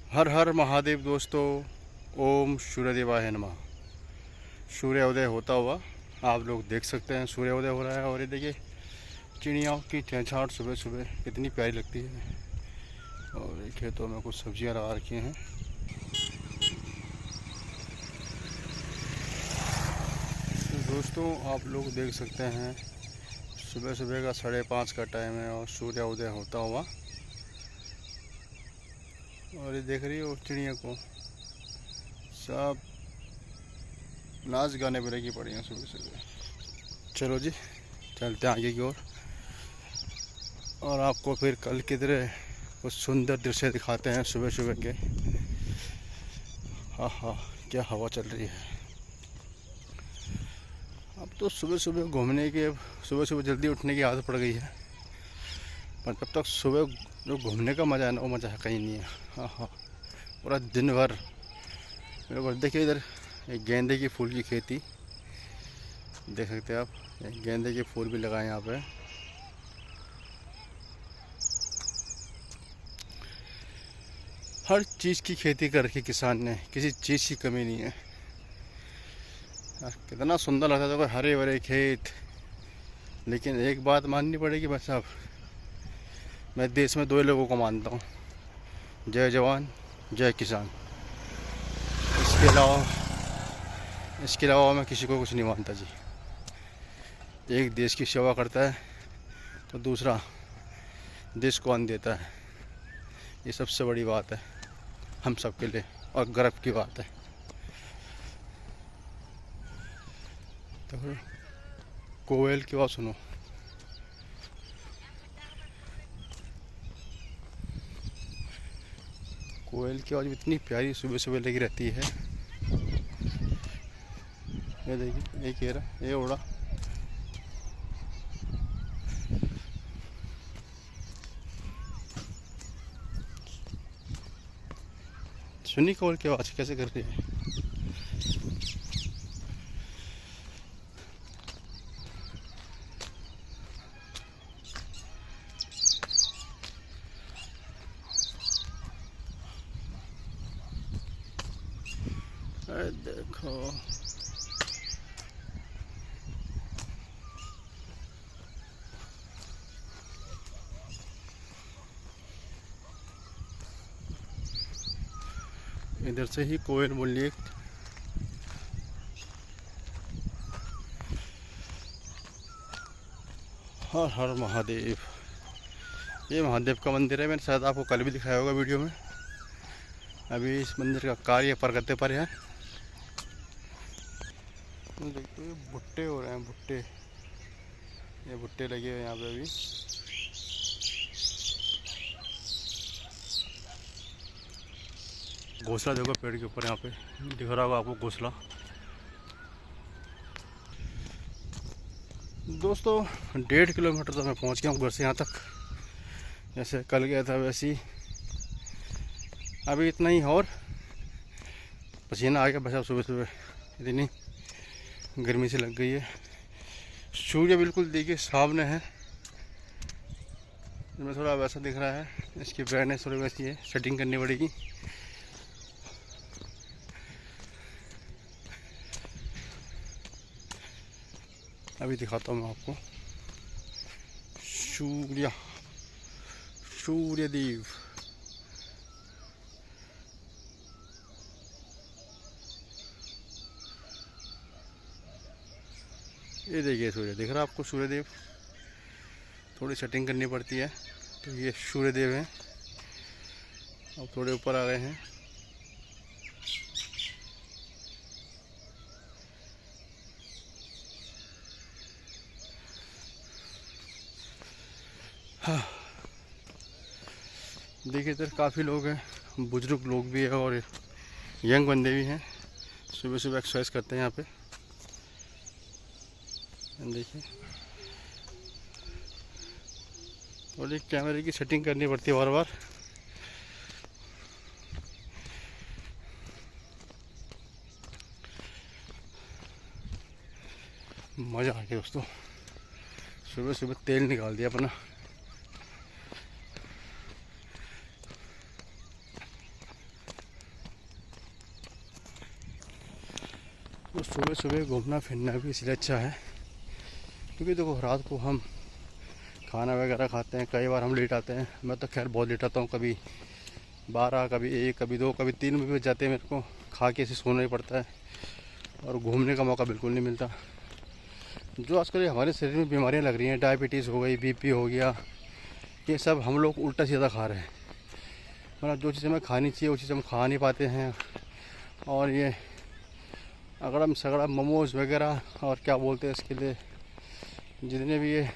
हर हर महादेव दोस्तों। ओम सूर्यदेवाय नमः। सूर्योदय होता हुआ आप लोग देख सकते हैं, सूर्योदय हो रहा है। और ये देखिए चिड़ियाओं की चहचहाट सुबह सुबह कितनी प्यारी लगती है। और ये खेतों में कुछ सब्जियां लगा रखी हैं। तो दोस्तों आप लोग देख सकते हैं सुबह सुबह का 5:30 का टाइम है और सूर्योदय होता हुआ। और ये देख रही हो चिड़िया को, सब नाच गाने पे लगी पड़ी हैं सुबह सुबह। चलो जी चलते हैं आगे की ओर और आपको फिर कल की तरह कुछ सुंदर दृश्य दिखाते हैं सुबह सुबह के। हाँ हाँ, क्या हवा चल रही है। अब तो सुबह सुबह घूमने के, सुबह सुबह जल्दी उठने की आदत पड़ गई है, पर तब तक सुबह जो घूमने का मज़ा है ना, वो मज़ा कहीं नहीं है। हाँ हाँ, पूरा दिन भर मेरे को देखिए इधर एक गेंदे की फूल की खेती देख सकते हैं आप। एक गेंदे के फूल भी लगाए यहाँ पे। हर चीज़ की खेती कर रखी किसान ने, किसी चीज़ की कमी नहीं है। कितना सुंदर लगता था, हरे भरे खेत। लेकिन एक बात माननी पड़ेगी बस साहब, मैं देश में 2 लोगों को मानता हूँ, जय जवान जय किसान। इसके अलावा मैं किसी को कुछ नहीं मानता जी। एक देश की सेवा करता है तो दूसरा देश को अन्न देता है। ये सबसे बड़ी बात है हम सब के लिए और गर्व की बात है। तो कोयल की आवाज़ सुनो। कोयल की आवाज़ इतनी प्यारी सुबह सुबह लगी रहती है। ये देखिए, एक ये उड़ा। सुनी कोयल की आवाज़ कैसे कर रही है। अरे देखो, इधर से ही कोयल बोली है। हर हर महादेव। ये महादेव का मंदिर है, मैंने शायद आपको कल भी दिखाया होगा वीडियो में। अभी इस मंदिर का कार्य प्रगति पर है। देखते हैं भुट्टे हो रहे हैं, भुट्टे। ये भुट्टे लगे हुए हैं यहाँ पे अभी। घोंसला देखो पेड़ के ऊपर, यहाँ पे दिख रहा होगा आपको घोंसला। दोस्तों 1.5 किलोमीटर तो मैं पहुँच गया हूँ घर से यहाँ तक। जैसे कल गया था वैसे ही अभी इतना ही। और पसीना आ गया बस। अब सुबह सुबह इतनी गर्मी से लग गई है। सूर्य बिल्कुल देखिए सामने है, इसमें थोड़ा वैसा दिख रहा है। इसकी ब्राइटनेस थोड़ी वैसी है, सेटिंग करनी पड़ेगी। अभी दिखाता हूँ मैं आपको सूर्यदेव। ये देखिए सूर्य दिख रहा है आपको, सूर्यदेव। थोड़ी सेटिंग करनी पड़ती है। तो ये सूर्यदेव हैं। अब थोड़े ऊपर आ गए हैं। हाँ देखिए इधर काफ़ी लोग हैं, बुजुर्ग लोग भी है और यंग बंदे भी हैं। सुबह सुबह एक्सरसाइज करते हैं यहाँ पे। देखिए थोड़ी कैमरे की सेटिंग करनी पड़ती है बार बार। मज़ा आ गया दोस्तों, सुबह सुबह तेल निकाल दिया अपना। तो सुबह सुबह घूमना फिरना भी इसलिए अच्छा है क्योंकि देखो रात को हम खाना वगैरह खाते हैं, कई बार हम लेट आते हैं। मैं तो खैर बहुत लेट आता हूँ, कभी 12, कभी 1, कभी 2, कभी 3 बजे जाते हैं। मेरे को खा के ऐसे सोना ही पड़ता है और घूमने का मौका बिल्कुल नहीं मिलता। जो आजकल हमारे शरीर में बीमारियाँ लग रही हैं, डायबिटीज़ हो गई, बीपी हो गया, ये सब हम लोग उल्टा सीधा खा रहे हैं। मतलब जो चीज़ें हमें खानी चाहिए वो चीज़ हम खा नहीं पाते हैं। और ये अगड़म सगड़म मोमोज़ वगैरह और क्या बोलते हैं इसके लिए, जितने भी ये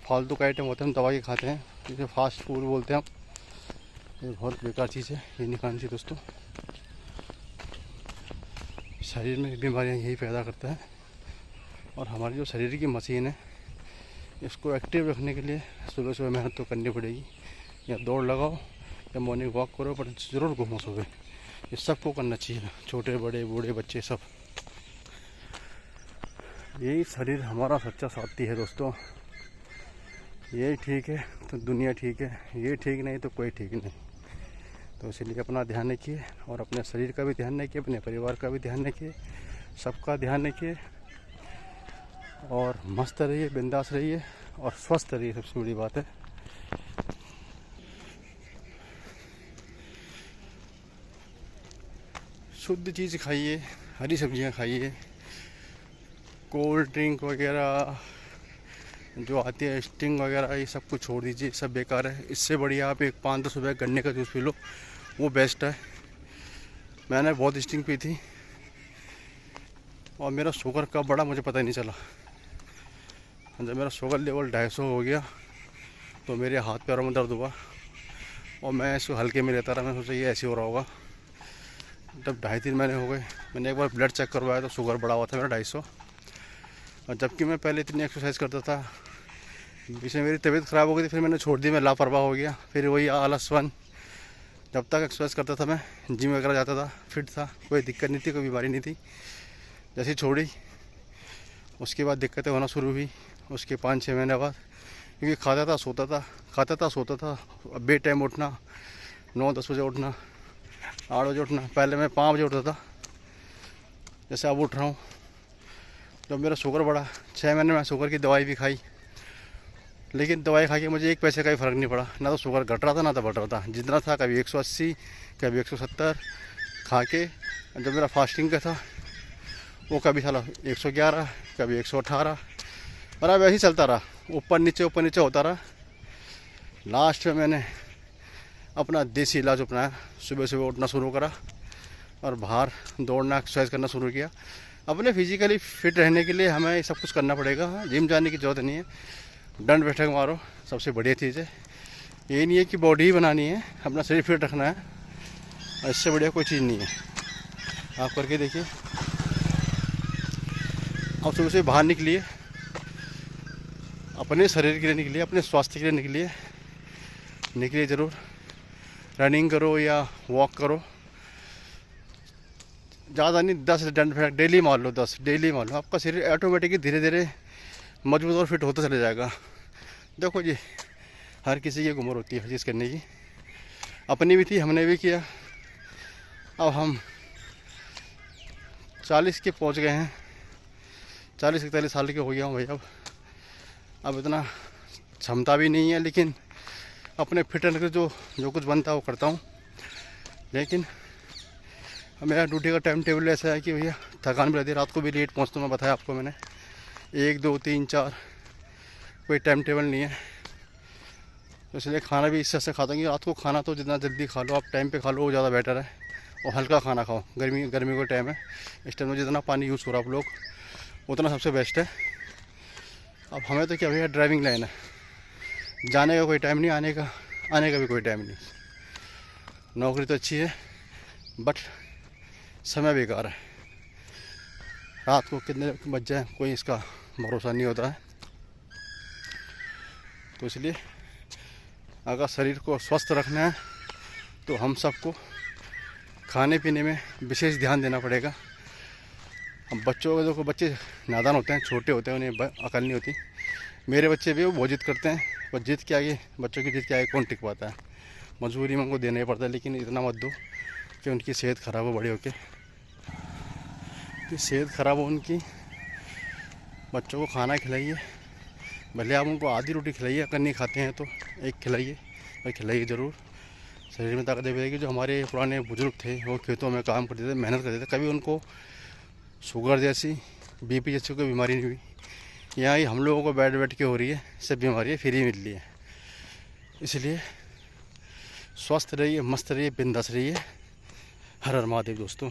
फालतू का आइटम होते हैं हम दवा के खाते हैं, जिसे फास्ट फूड बोलते हैं हम। ये बहुत बेकार चीज़ है, ये नहीं खानी चाहिए दोस्तों। शरीर में बीमारियां यही पैदा करता है। और हमारी जो शरीर की मशीन है इसको एक्टिव रखने के लिए सुबह सुबह मेहनत तो करनी पड़ेगी। या दौड़ लगाओ या मॉर्निंग वॉक करो, पर ज़रूर घूमो सुबह। ये सबको करना चाहिए, छोटे बड़े बूढ़े बच्चे सब। यही शरीर हमारा सच्चा साथी है दोस्तों। ये ठीक है तो दुनिया ठीक है, ये ठीक नहीं तो कोई ठीक नहीं। तो इसलिए अपना ध्यान रखिए और अपने शरीर का भी ध्यान रखिए, अपने परिवार का भी ध्यान रखिए, सबका ध्यान रखिए और मस्त रहिए, बिंदास रहिए और स्वस्थ रहिए, सबसे बड़ी बात है। शुद्ध चीज़ खाइए, हरी सब्जियां खाइए। कोल्ड ड्रिंक वगैरह जो आती है, स्टिंग वगैरह, ये सब कुछ छोड़ दीजिए, सब बेकार है। इससे बढ़िया आप एक 5-10 रुपये गन्ने का जूस पी लो, वो बेस्ट है। मैंने बहुत स्टिंग पी थी और मेरा शुगर का बड़ा मुझे पता ही नहीं चला। जब मेरा शुगर लेवल 250 हो गया तो मेरे हाथ पैरों में दर्द हुआ और मैं इसको हल्के में लेता रहा। मैं सोचा ये ऐसे हो रहा होगा। जब 2.5-3 महीने हो गए, मैंने एक बार ब्लड चेक करवाया तो शुगर बढ़ा हुआ था मेरा 250। और जबकि मैं पहले इतनी एक्सरसाइज करता था, इसमें मेरी तबीयत ख़राब हो गई थी, फिर मैंने छोड़ दी, मैं लापरवाह हो गया। फिर वही आलसपन। जब तक एक्सरसाइज करता था, मैं जिम वगैरह जाता था, फिट था, कोई दिक्कत नहीं थी, कोई बीमारी नहीं थी। जैसे छोड़ी उसके बाद दिक्कतें होना शुरू हुई। उसके 5-6 महीने बाद, क्योंकि खाता था सोता था, खाता था सोता था। बे टाइम उठना, 9-10 बजे उठना, 8 बजे उठना। पहले मैं 5 बजे उठता था, जैसे अब उठ रहा हूँ। जब मेरा शुगर बढ़ा, 6 महीने में शुगर की दवाई भी खाई, लेकिन दवाई खा के मुझे 1 पैसे का भी फ़र्क नहीं पड़ा। ना तो शुगर घट रहा था ना तो बढ़ रहा था, जितना था कभी 180, कभी 170 खा के। जब मेरा फास्टिंग का था वो कभी साला 111, कभी 118, और अब ऐसे ही चलता रहा, ऊपर नीचे होता रहा। लास्ट में मैंने अपना देसी इलाज अपनाया, सुबह सुबह उठना शुरू करा और बाहर दौड़ना, एक्सरसाइज करना शुरू किया। अपने फिजिकली फिट रहने के लिए हमें सब कुछ करना पड़ेगा, जिम जाने की ज़रूरत नहीं है। दंड बैठक मारो, सबसे बढ़िया चीज़ है। ये नहीं है कि बॉडी ही बनानी है, अपना शरीर फिट रखना है, इससे बढ़िया कोई चीज़ नहीं है। आप करके देखिए। आप सुबह से बाहर निकलिए, अपने शरीर के लिए निकलिए, अपने स्वास्थ्य के लिए निकलिए ज़रूर। रनिंग करो या वॉक करो, ज़्यादा नहीं, 10 दंड बैठक डेली मार लो, 10 डेली मार लो। आपका शरीर ऑटोमेटिकली धीरे धीरे मजबूत और फिट होता चला जाएगा। देखो जी, हर किसी की उम्र होती है चीज़ करने की, अपनी भी थी, हमने भी किया। अब हम 40 के पहुंच गए हैं, 40-41 साल के हो गया हूँ भाई। अब इतना क्षमता भी नहीं है, लेकिन अपने फिट रहने के जो कुछ बनता है वो करता हूँ। लेकिन मेरा ड्यूटी का टाइम टेबल ऐसा है कि भैया थकान भी रहती है, रात को भी लेट पहुँचता हूँ। मैं बताया आपको मैंने, 1, 2, 3, 4 कोई टाइम टेबल नहीं है। तो इसलिए खाना भी इससे ऐसे खाता हूँ कि रात को खाना तो जितना जल्दी खा लो, आप टाइम पे खा लो, वो ज़्यादा बेटर है। और हल्का खाना खाओ, गर्मी का टाइम है, इस टाइम में जितना पानी यूज़ करो आप लोग उतना सबसे बेस्ट है। अब हमें तो क्या भैया, ड्राइविंग लाइन है, जाने का कोई टाइम नहीं, आने का भी कोई टाइम नहीं। नौकरी तो अच्छी है बट समय बेकार है। रात को कितने बज जाए कोई इसका भरोसा नहीं होता है। तो इसलिए अगर शरीर को स्वस्थ रखना है तो हम सबको खाने पीने में विशेष ध्यान देना पड़ेगा। अब बच्चों को देखो, बच्चे नादान होते हैं, छोटे होते हैं, उन्हें अकल नहीं होती। मेरे बच्चे भी वो बहुत जिद करते हैं, पर जिद के आगे, बच्चों की जिद के आगे कौन टिक पाता है। मजबूरी में उनको देना ही पड़ता है, लेकिन इतना मत दो कि उनकी सेहत ख़राब हो बड़े होके। कि सेहत ख़राब हो उनकी। बच्चों को खाना खिलाइए, भले आप उनको आधी रोटी खिलाइए, अगर नहीं खाते हैं तो एक खिलाइए, पर खिलाइए ज़रूर। शरीर में ताकत रहेगी। जो हमारे पुराने बुजुर्ग थे वो खेतों में काम करते थे, मेहनत करते थे, कभी उनको शुगर जैसी, बीपी जैसी कोई बीमारी नहीं हुई। यहाँ ही हम लोगों को बैठ बैठ के हो रही है, सब बीमारियाँ फ्री मिल रही है। इसलिए स्वस्थ रहिए, मस्त रहिए, बिंदास रहिए। हर हर महादेव दोस्तों।